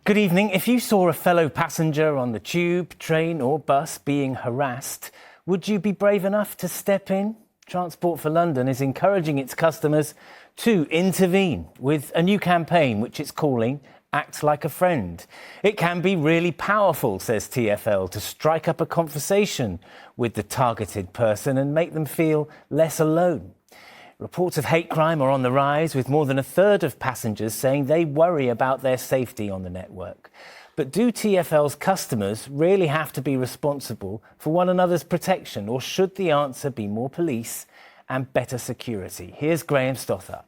Good evening. If you saw a fellow passenger on the tube, train or bus being harassed, would you be brave enough to step in? Transport for London is encouraging its customers to intervene with a new campaign which it's calling Act Like a Friend. It can be really powerful, says TfL, to strike up a conversation with the targeted person and make them feel less alone. Reports of hate crime are on the rise, with more than a third of passengers saying they worry about their safety on the network. But do TfL's customers really have to be responsible for one another's protection, or should the answer be more police and better security? Here's Graham Stothart.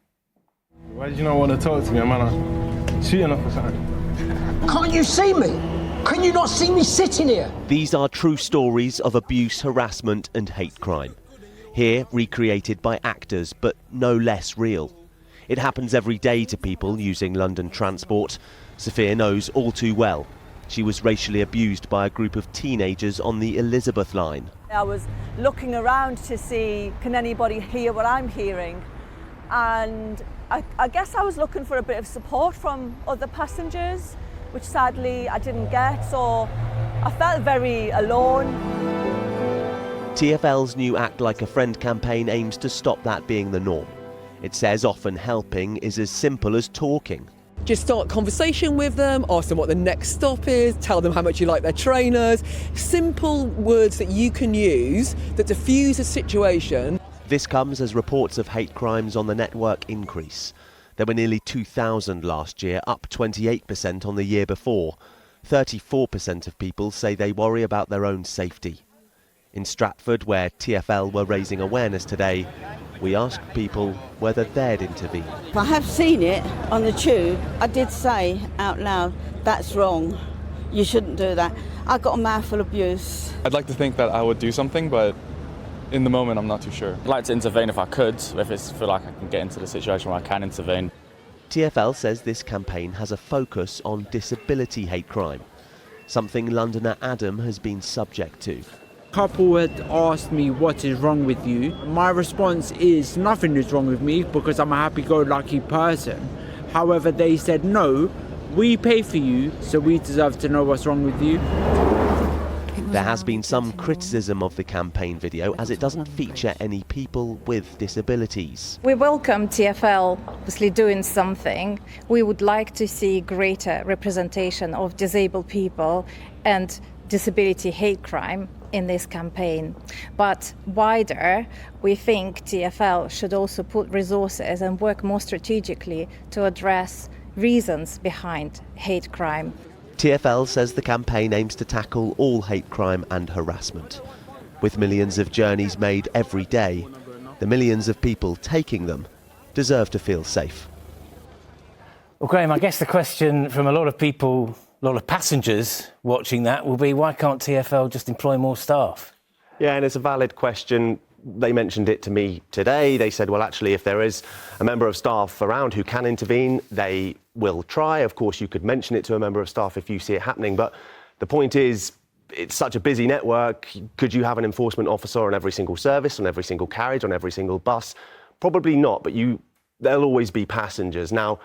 Why did you not want to talk to me? I'm on shooting off or something. Can't you see me? Can you not see me sitting here? These are true stories of abuse, harassment and hate crime. Here, recreated by actors, but no less real. It happens every day to people using London transport. Sophia knows all too well. She was racially abused by a group of teenagers on the Elizabeth line. I was looking around to see, can anybody hear what I'm hearing? And I guess I was looking for a bit of support from other passengers, which sadly I didn't get, so I felt very alone. TfL's new Act Like a Friend campaign aims to stop that being the norm. It says often helping is as simple as talking. Just start conversation with them, ask them what the next stop is, tell them how much you like their trainers. Simple words that you can use that diffuse a situation. This comes as reports of hate crimes on the network increase. There were nearly 2,000 last year, up 28% on the year before. 34% of people say they worry about their own safety. In Stratford, where TfL were raising awareness today, we asked people whether they'd intervene. I have seen it on the tube. I did say out loud, that's wrong. You shouldn't do that. I got a mouthful of abuse. I'd like to think that I would do something, but in the moment, I'm not too sure. I'd like to intervene if I could, if I feel like I can get into the situation where I can intervene. TfL says this campaign has a focus on disability hate crime, something Londoner Adam has been subject to. Couple had asked me what is wrong with you. My response is nothing is wrong with me because I'm a happy-go-lucky person. However, they said no, we pay for you, so we deserve to know what's wrong with you. There has been some criticism of the campaign video as it doesn't feature any people with disabilities. We welcome TfL obviously doing something. We would like to see greater representation of disabled people and disability hate crime in this campaign. But wider, we think TfL should also put resources and work more strategically to address reasons behind hate crime. TfL says the campaign aims to tackle all hate crime and harassment. With millions of journeys made every day, the millions of people taking them deserve to feel safe. Well, Graham, I guess the question from a lot of people, a lot of passengers watching that will be, why can't TfL just employ more staff? Yeah, and it's a valid question. They mentioned it to me today. They said, well, actually, if there is a member of staff around who can intervene, they will try. Of course, you could mention it to a member of staff if you see it happening. But the point is, it's such a busy network. Could you have an enforcement officer on every single service, on every single carriage, on every single bus? Probably not, but there'll always be passengers. Now,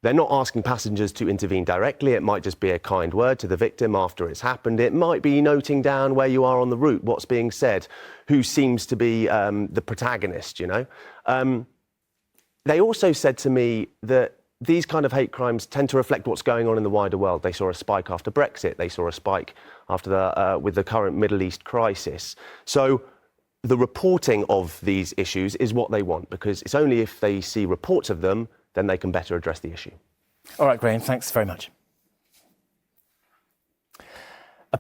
they're not asking passengers to intervene directly. It might just be a kind word to the victim after it's happened. It might be noting down where you are on the route, what's being said, who seems to be the protagonist, you know. They also said to me that these kind of hate crimes tend to reflect what's going on in the wider world. They saw a spike after Brexit. They saw a spike after with the current Middle East crisis. So the reporting of these issues is what they want, because it's only if they see reports of them then they can better address the issue. All right, Graham, thanks very much.